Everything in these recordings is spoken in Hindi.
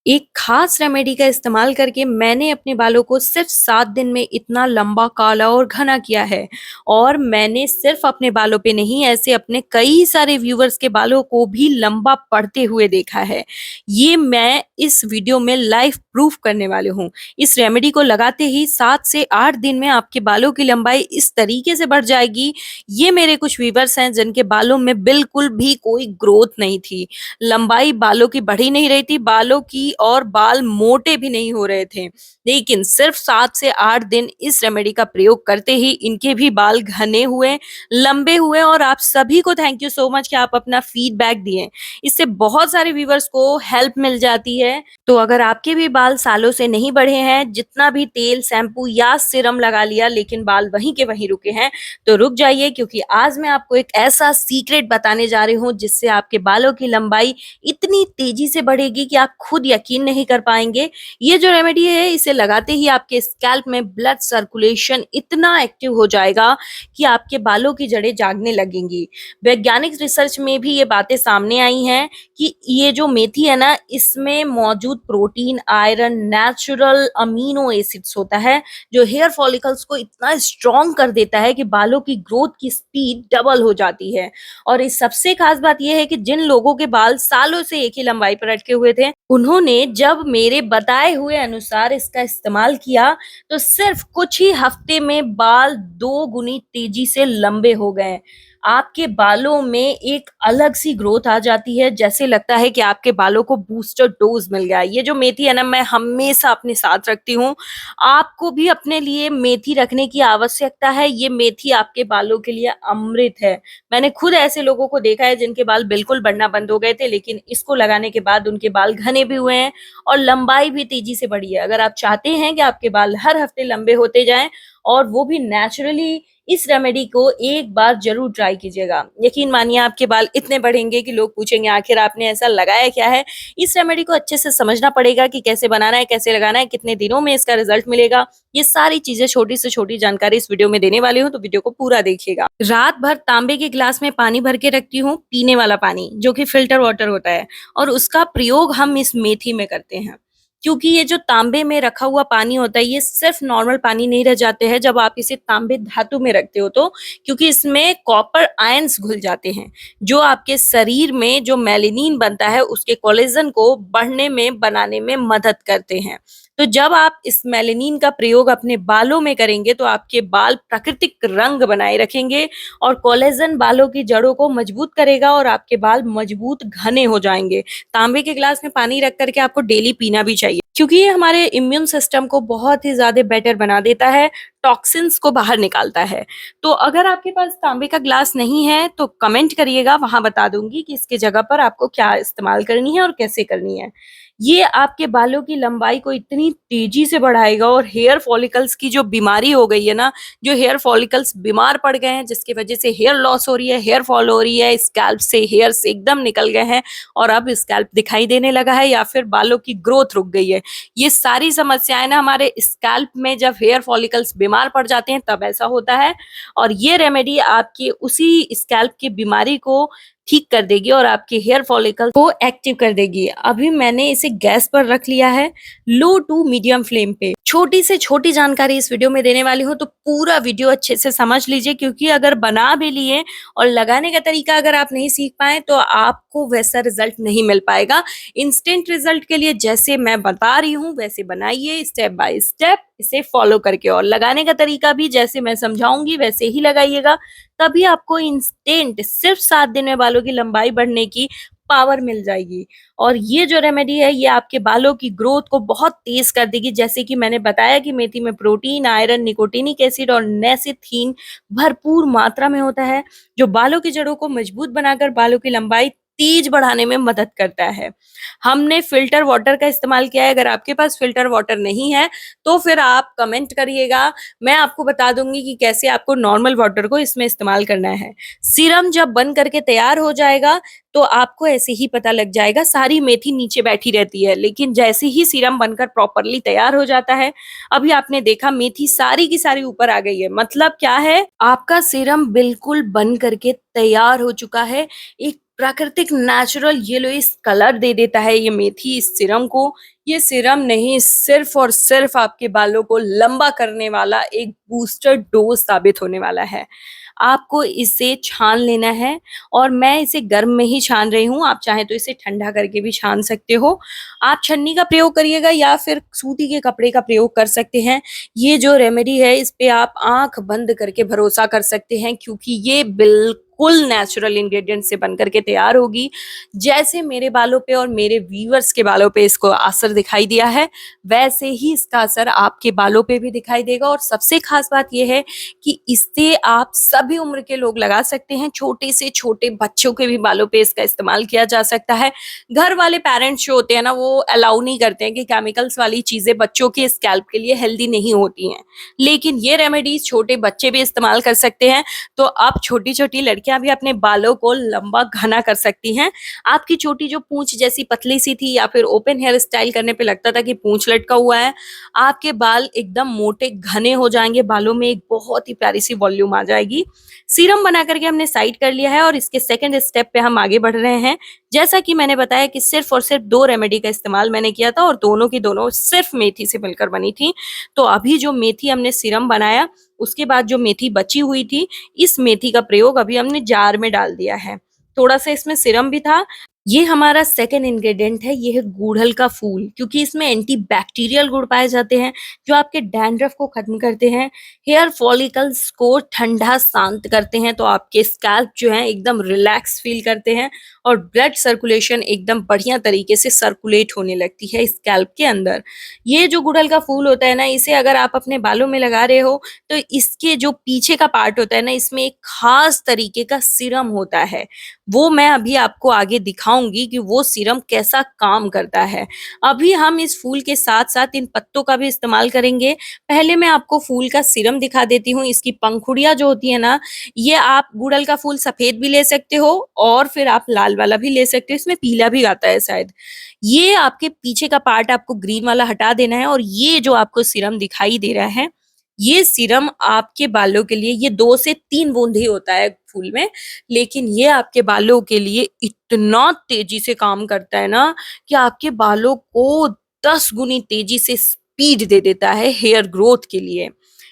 एक खास रेमेडी का इस्तेमाल करके मैंने अपने बालों को सिर्फ 7 दिन में इतना लंबा, काला और घना किया है। और मैंने सिर्फ अपने बालों पे नहीं, ऐसे अपने कई सारे व्यूअर्स के बालों को भी लंबा पड़ते हुए देखा है। ये मैं इस वीडियो में लाइव प्रूफ करने वाली हूँ। इस रेमेडी को लगाते ही 7 से 8 दिन में आपके बालों की लंबाई इस तरीके से बढ़ जाएगी। ये मेरे कुछ व्यूअर्स हैं जिनके बालों में बिल्कुल भी कोई ग्रोथ नहीं थी। लंबाई बालों की बढ़ ही नहीं रही थी, बालों की और बाल मोटे भी नहीं हो रहे थे। लेकिन सिर्फ 7 से 8 दिन इस रेमेडी का प्रयोग करते ही इनके भी बाल घने हुए, लंबे हुए और आप सभी को थैंक यू सो मच कि आप अपना फीडबैक दिए। इससे बहुत सारे व्यूअर्स को हेल्प मिल जाती है। तो अगर आपके भी बाल सालों से नहीं बढ़े हैं, जितना भी तेल, शैम्पू या सीरम लगा लिया लेकिन बाल वहीं के वहीं रुके हैं, तो रुक जाइए क्योंकि आज मैं आपको एक ऐसा सीक्रेट बताने जा रही हूँ जिससे आपके बालों की लंबाई इतनी तेजी से बढ़ेगी कि आप खुद यकीन नहीं कर पाएंगे। ये जो रेमेडी है इसे लगाते ही आपके स्कैल्प में ब्लड सर्कुलेशन इतना एक्टिव हो जाएगा कि आपके बालों की जड़ें जागने लगेंगी। वैज्ञानिक रिसर्च में भी ये बातें सामने आई हैं कि ये जो मेथी है ना, इसमें मौजूद protein, iron, natural amino acids होता है जो हेयर फॉलिकल्स को इतना स्ट्रॉन्ग कर देता है कि बालों की ग्रोथ की स्पीड डबल हो जाती है। और इस सबसे खास बात यह है कि जिन लोगों के बाल सालों से एक ही लंबाई पर अटके हुए थे, उन्होंने जब मेरे बताए हुए अनुसार इसका इस्तेमाल किया तो सिर्फ कुछ ही हफ्ते में बाल 2 गुनी तेजी से लंबे हो गए। आपके बालों में एक अलग सी ग्रोथ आ जाती है, जैसे लगता है कि आपके बालों को बूस्टर डोज मिल गया। ये जो मेथी है ना, मैं हमेशा अपने साथ रखती हूँ। आपको भी अपने लिए मेथी रखने की आवश्यकता है। ये मेथी आपके बालों के लिए अमृत है। मैंने खुद ऐसे लोगों को देखा है जिनके बाल बिल्कुल बढ़ना बंद हो गए थे, लेकिन इसको लगाने के बाद उनके बाल घने भी हुए हैं और लंबाई भी तेजी से बढ़ी है। अगर आप चाहते हैं कि आपके बाल हर हफ्ते लंबे होते जाएं और वो भी नेचुरली, इस रेमेडी को एक बार जरूर ट्राई कीजिएगा। यकीन मानिए आपके बाल इतने बढ़ेंगे कि लोग पूछेंगे आखिर आपने ऐसा लगाया क्या है। इस रेमेडी को अच्छे से समझना पड़ेगा कि कैसे बनाना है, कैसे लगाना है, कितने दिनों में इसका रिजल्ट मिलेगा। ये सारी चीजें, छोटी से छोटी जानकारी इस वीडियो में देने वाली हूँ, तो वीडियो को पूरा देखिएगा। रात भर तांबे के गिलास में पानी भर के रखती हूँ, पीने वाला पानी जो कि फिल्टर वाटर होता है, और उसका प्रयोग हम इस मेथी में करते हैं। क्योंकि ये जो तांबे में रखा हुआ पानी होता है, ये सिर्फ नॉर्मल पानी नहीं रह जाते हैं जब आप इसे तांबे धातु में रखते हो तो, क्योंकि इसमें कॉपर आयंस घुल जाते हैं जो आपके शरीर में जो मेलानिन बनता है उसके कोलेजन को बढ़ने में, बनाने में मदद करते हैं। तो जब आप इस मेलानिन का प्रयोग अपने बालों में करेंगे तो आपके बाल प्राकृतिक रंग बनाए रखेंगे और कोलेजन बालों की जड़ों को मजबूत करेगा और आपके बाल मजबूत घने हो जाएंगे। तांबे के ग्लास में पानी रख करके आपको डेली पीना भी चाहिए क्योंकि ये हमारे इम्यून सिस्टम को बहुत ही ज्यादा बेटर बना देता है, टॉक्सिन्स को बाहर निकालता है। तो अगर आपके पास तांबे का ग्लास नहीं है तो कमेंट करिएगा, वहां बता दूंगी कि इसके जगह पर आपको क्या इस्तेमाल करनी है और कैसे करनी है। ये आपके बालों की लंबाई को इतनी तेजी से बढ़ाएगा और हेयर फॉलिकल्स की जो बीमारी हो गई है ना, जो हेयर फॉलिकल्स बीमार पड़ गए हैं जिसकी वजह से हेयर लॉस हो रही है, हेयर फॉल हो रही है, स्कैल्प से हेयर्स एकदम निकल गए हैं और अब स्कैल्प दिखाई देने लगा है या फिर बालों की ग्रोथ रुक गई है। ये सारी समस्याएं ना हमारे स्कैल्प में, जब हेयर फॉलिकल्स बीमार पड़ जाते हैं तब ऐसा होता है। और ये रेमेडी आपके उसी स्कैल्प की बीमारी को ठीक कर देगी और आपके हेयर फॉलिकल को एक्टिव कर देगी। अभी मैंने इसे गैस पर रख लिया है, लो टू मीडियम फ्लेम पे। छोटी से छोटी जानकारी इस वीडियो में देने वाली हूँ, तो पूरा वीडियो अच्छे से समझ लीजिए, क्योंकि अगर बना भी लिए और लगाने का तरीका अगर आप नहीं सीख पाए तो आपको वैसा रिजल्ट नहीं मिल पाएगा। इंस्टेंट रिजल्ट के लिए जैसे मैं बता रही हूँ वैसे बनाइए, स्टेप बाय स्टेप इसे फॉलो करके, और लगाने का तरीका भी जैसे मैं समझाऊंगी वैसे ही लगाइएगा। तभी आपको इंस्टेंट सिर्फ 7 दिन में बालों की लंबाई बढ़ने की पावर मिल जाएगी। और ये जो रेमेडी है ये आपके बालों की ग्रोथ को बहुत तेज कर देगी। जैसे कि मैंने बताया कि मेथी में प्रोटीन, आयरन, निकोटिनिक एसिड और नेसिथिन भरपूर मात्रा में होता है जो बालों की जड़ों को मजबूत बनाकर बालों की लंबाई तेज बढ़ाने में मदद करता है। हमने फिल्टर वाटर का इस्तेमाल किया है। अगर आपके पास फिल्टर वाटर नहीं है तो फिर आप कमेंट करिएगा, मैं आपको बता दूंगी कि कैसे आपको नॉर्मल वाटर को इसमें इस्तेमाल करना है। सीरम जब बन करके तैयार हो जाएगा तो आपको ऐसे ही पता लग जाएगा। सारी मेथी नीचे बैठी रहती है, लेकिन जैसे ही सीरम बनकर प्रॉपरली तैयार हो जाता है, अभी आपने देखा मेथी सारी की सारी ऊपर आ गई है। मतलब क्या है, आपका सीरम बिल्कुल बन करके तैयार हो चुका है। एक प्राकृतिक नेचुरल येलोइश कलर दे देता है ये मेथी इस सीरम को। ये सीरम नहीं, सिर्फ़ और सिर्फ़ आपके बालों को लंबा करने वाला एक बूस्टर डोज़ साबित होने वाला है। आपको इसे छान लेना है और मैं इसे गर्म में ही छान रही हूँ, आप चाहें तो इसे ठंडा करके भी छान सकते हो। आप छन्नी का प्रयोग करिएगा या फिर सूती के कपड़े का प्रयोग कर सकते हैं। ये जो रेमेडी है, इस पे आप आँख बंद करके भरोसा कर सकते हैं क्योंकि ये बिल्कुल नेचुरल इंग्रीडिएंट से बन कर के तैयार होगी। जैसे मेरे बालों पे और मेरे व्यूअर्स के बालों पे इसको असर दिखाई दिया है, वैसे ही इसका असर आपके बालों पे भी दिखाई देगा और सबसे खास बात ये है कि इससे आप सभी उम्र के लोग लगा सकते हैं, छोटे से छोटे बच्चों के भी बालों पे इसका इस्तेमाल किया जा सकता है। घर वाले पेरेंट्स जो होते हैं ना, वो अलाउ नहीं करते हैं कि केमिकल्स वाली चीज़ें बच्चों के स्कैल्प के लिए हेल्दी नहीं होती हैं। लेकिन ये रेमेडीज़ छोटे बच्चे भी इस्तेमाल कर सकते हैं, तो आप छोटी-छोटी लड़कियाँ भी अपने बालों को लंबा घना कर सकती हैं। आपकी छोटी जो पूँछ जैसी पतली सी थी या फिर ओपन हेयर स्टाइल करने पे लगता था कि पूँछ लटका हुआ है, आपके बाल एकदम मोटे घने हो जाएँगे, बालों में एक बहुत ही प्यारी सी वॉल्यूम आ जाएगी। सीरम बना कर के हमने साइड कर लिया है और इसके सेकंड स्टेप पे हम आगे बढ़ रहे हैं। जैसा कि मैंने बताया कि सिर्फ़ और सिर्फ़ 2 रेमेडी का इस्तेमाल मैंने किया था और दोनों की दोनों सिर्फ़ मेथी से मिलकर बनी थी। तो अभी जो मेथी हमने सीरम बनाया, उसके बाद जो मेथी बची हुई थी, इस मेथी का प्रयोग अभी हमने जार में डाल दिया है। थोड़ा-सा इसमें सीरम भी था। ये हमारा सेकंड इंग्रीडिएंट है, ये है गुड़हल का फूल क्योंकि इसमें एंटी बैक्टीरियल गुण पाए जाते हैं, जो आपके डैंड्रफ को खत्म करते हैं, हेयर फॉलिकल्स को ठंडा शांत करते हैं, तो आपके स्कैल्प जो है एकदम रिलैक्स फील करते हैं और ब्लड सर्कुलेशन एकदम बढ़िया तरीके से सर्कुलेट होने लगती है स्कैल्प के अंदर। ये जो गुड़हल का फूल होता है ना, इसे अगर आप अपने बालों में लगा रहे हो, तो इसके जो पीछे का पार्ट होता है ना, इसमें एक खास तरीके का सीरम होता है। वो मैं अभी आपको आगे दिखाऊँगी कि वो सीरम कैसा काम करता है। अभी हम इस फूल के साथ-साथ इन पत्तों का भी इस्तेमाल करेंगे। पहले मैं आपको फूल का सीरम दिखा देती हूँ, इसकी पंखुड़ियाँ जो होती हैं ना, ये आप गुड़हल का फूल सफ़ेद भी ले सकते हो और फिर आप लाल वाला भी ले सकते हो, इसमें पीला भी आता है शायद। ये आपके पीछे का पार्ट आपको ग्रीन वाला हटा देना है और ये जो आपको सीरम दिखाई दे रहा है, ये सीरम आपके बालों के लिए ये 2 से 3 बूंद ही होता है फूल में, लेकिन ये आपके बालों के लिए इतना तेज़ी से काम करता है ना कि आपके बालों को 10 गुनी तेज़ी से स्पीड दे देता है हेयर ग्रोथ के लिए।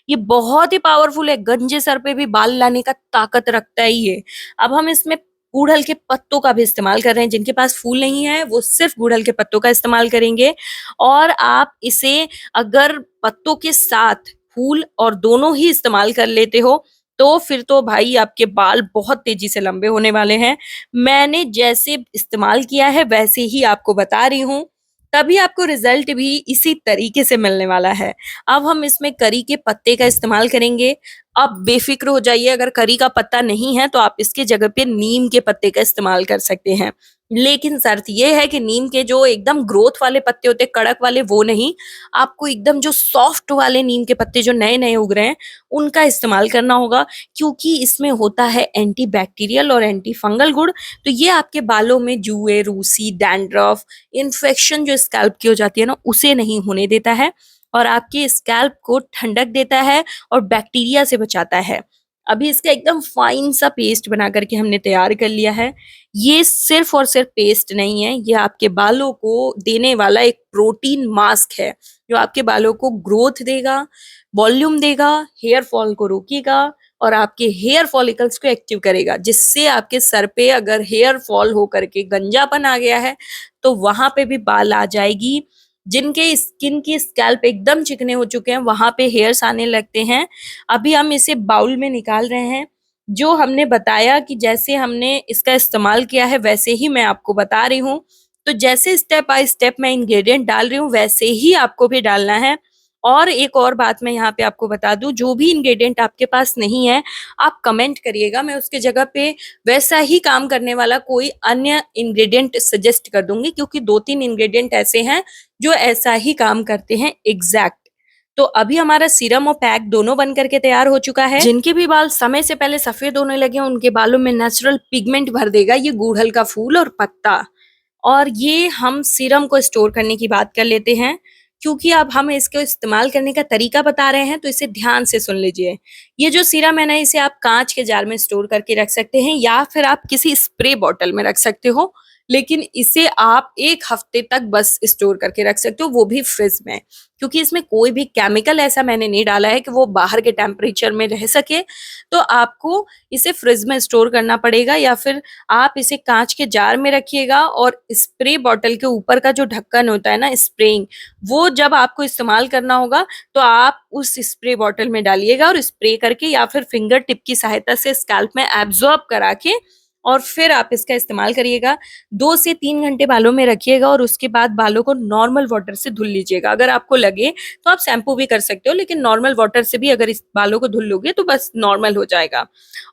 ये बहुत ही पावरफुल है, गंजे सर पे भी बाल लाने का ताकत रखता है ये। अब हम इसमें गुड़हल के पत्तों का भी इस्तेमाल कर रहे हैं, जिनके पास फूल नहीं है, वो सिर्फ़ गुड़हल के पत्तों का इस्तेमाल करेंगे और आप इसे अगर पत्तों के साथ फूल और दोनों ही इस्तेमाल कर लेते हो, तो फिर तो भाई आपके बाल बहुत तेज़ी से लंबे होने वाले हैं। मैंने जैसे इस्तेमाल किया है, वैसे ही आपको बता रही हूँ, तभी आपको रिज़ल्ट भी इसी तरीके से मिलने वाला है। अब हम इसमें करी के पत्ते का इस्तेमाल करेंगे। आप बेफ़िक्र हो जाइए, अगर करी का पत्ता नहीं है, तो आप इसकी जगह पे नीम के पत्ते का इस्तेमाल कर सकते हैं। लेकिन शर्त ये है कि नीम के जो एकदम ग्रोथ वाले पत्ते होते हैं, कड़क वाले, वो नहीं, आपको एकदम जो सॉफ्ट वाले नीम के पत्ते जो नए-नए उग रहे हैं, उनका इस्तेमाल करना होगा क्योंकि इसमें होता है एंटी बैक्टीरियल और एंटी फंगल गुण, तो ये आपके बालों में जुएँ, रूसी, डैंड्रफ, इन्फेक्शन जो स्कैल्प की हो जाती है ना, उसे नहीं होने देता है और आपके स्कैल्प को ठंडक देता है और बैक्टीरिया से बचाता है। अभी इसका एकदम फाइन सा पेस्ट बना कर के हमने तैयार कर लिया है। ये सिर्फ़ और सिर्फ़ पेस्ट नहीं है, ये आपके बालों को देने वाला एक प्रोटीन मास्क है, जो आपके बालों को ग्रोथ देगा, वॉल्यूम देगा, हेयर फॉल को रोकेगा और आपके हेयर फॉलिकल्स को एक्टिव करेगा, जिससे आपके सर पे अगर हेयर फॉल हो करके गंजापन आ गया है, तो वहाँ पे भी बाल आ जाएगी। जिनके स्किन की स्कैल्प एकदम चिकने हो चुके हैं, वहाँ पे हेयर्स आने लगते हैं। अभी हम इसे बाउल में निकाल रहे हैं। जो हमने बताया कि जैसे हमने इसका इस्तेमाल किया है, वैसे ही मैं आपको बता रही हूँ। तो जैसे स्टेप बाय स्टेप मैं इंग्रीडिएंट डाल रही हूँ, वैसे ही आपको भी डालना है। और एक और बात मैं यहाँ पे आपको बता दूँ, जो भी इंग्रीडिएंट आपके पास नहीं है, आप कमेंट करिएगा, मैं उसके जगह पे वैसा ही काम करने वाला कोई अन्य इंग्रीडिएंट सजेस्ट कर दूँगी क्योंकि 2-3 इंग्रीडिएंट ऐसे हैं, जो ऐसा ही काम करते हैं एग्ज़ैक्ट। तो अभी हमारा सीरम और पैक दोनों बन करके तैयार हो चुका है। जिनके भी बाल समय से पहले सफ़ेद होने लगे हैं, उनके बालों में नेचुरल पिगमेंट भर देगा ये गुड़हल का फूल और पत्ता। और ये हम सीरम को स्टोर करने की बात कर लेते हैं, क्योंकि अब हम इसको इस्तेमाल करने का तरीका बता रहे हैं, तो इसे ध्यान से सुन लीजिए। ये जो सीरम है ना, इसे आप काँच के जार में स्टोर करके रख सकते हैं या फिर आप किसी स्प्रे बॉटल में रख सकते हो। लेकिन इसे आप 1 हफ्ते तक बस स्टोर करके रख सकते हो, वो भी फ्रिज में। क्योंकि इसमें कोई भी केमिकल ऐसा मैंने नहीं डाला है कि वो बाहर के टेम्परेचर में रह सके, तो आपको इसे फ्रिज में स्टोर करना पड़ेगा या फिर आप इसे काँच के जार में रखिएगा और स्प्रे बॉटल के ऊपर का जो ढक्कन होता है ना स्प्रेइंग, वो जब आपको इस्तेमाल करना होगा, तो आप उस स्प्रे बॉटल में डालिएगा और स्प्रे करके या फिर फिंगर टिप की सहायता से स्कैल्प में एब्ज़ॉर्ब करा के और फिर आप इसका इस्तेमाल करिएगा। 2 से 3 घंटे बालों में रखिएगा और उसके बाद बालों को नॉर्मल वाटर से धुल लीजिएगा। अगर आपको लगे तो आप शैम्पू भी कर सकते हो, लेकिन नॉर्मल वाटर से भी अगर इस बालों को धुल लोगे तो बस नॉर्मल हो जाएगा।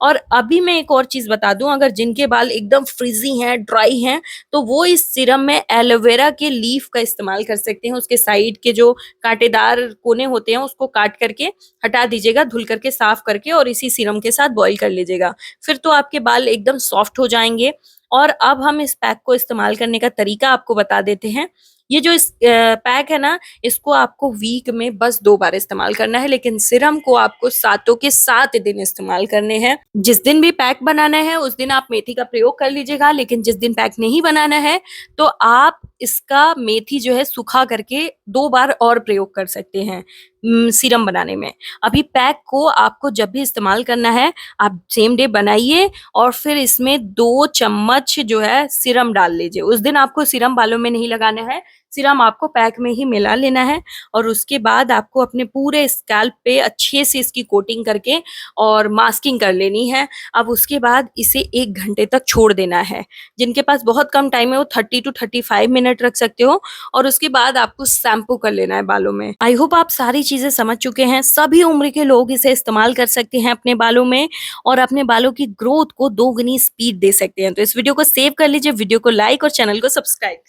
और अभी मैं एक और चीज़ बता दूँ, अगर जिनके बाल एकदम फ्रिज़ी हैं, ड्राई हैं, तो वो इस सीरम में एलोवेरा के लीफ का इस्तेमाल कर सकते हैं। उसके साइड के जो कांटेदार कोने होते हैं उसको काट करके हटा दीजिएगा, धुल करके साफ करके और इसी सीरम के साथ बॉयल कर लीजिएगा। फिर तो आपके बाल एकदम सॉफ्ट हो जाएँगे। और अब हम इस पैक को इस्तेमाल करने का तरीका आपको बता देते हैं। ये जो इस पैक है ना, इसको आपको वीक में बस 2 बार इस्तेमाल करना है, लेकिन सीरम को आपको सातों के 7 दिन इस्तेमाल करने हैं। जिस दिन भी पैक बनाना है, उस दिन आप मेथी का प्रयोग कर लीजिएगा, लेकिन जिस दिन पैक नहीं बनाना है, तो आप इसका मेथी जो है सुखा करके 2 बार और प्रयोग कर सकते हैं सीरम बनाने में। अभी पैक को आपको जब भी इस्तेमाल करना है, आप सेम डे बनाइए और फिर इसमें 2 चम्मच जो है सीरम डाल लीजिए। उस दिन आपको सीरम बालों में नहीं लगाना है, सीरम आपको पैक में ही मिला लेना है और उसके बाद आपको अपने पूरे स्कैल्प पे अच्छे से इसकी कोटिंग करके और मास्किंग कर लेनी है। अब उसके बाद इसे 1 घंटे तक छोड़ देना है। जिनके पास बहुत कम टाइम है वो 30 टू 35 मिनट रख सकते हो और उसके बाद आपको शैम्पू कर लेना है बालों में। आई होप आप सारी चीज़ें समझ चुके हैं। सभी उम्र के लोग इसे इस्तेमाल कर सकते हैं अपने बालों में और अपने बालों की ग्रोथ को दोगुनी स्पीड दे सकते हैं। तो इस वीडियो को सेव कर लीजिए, वीडियो को लाइक और चैनल को सब्सक्राइब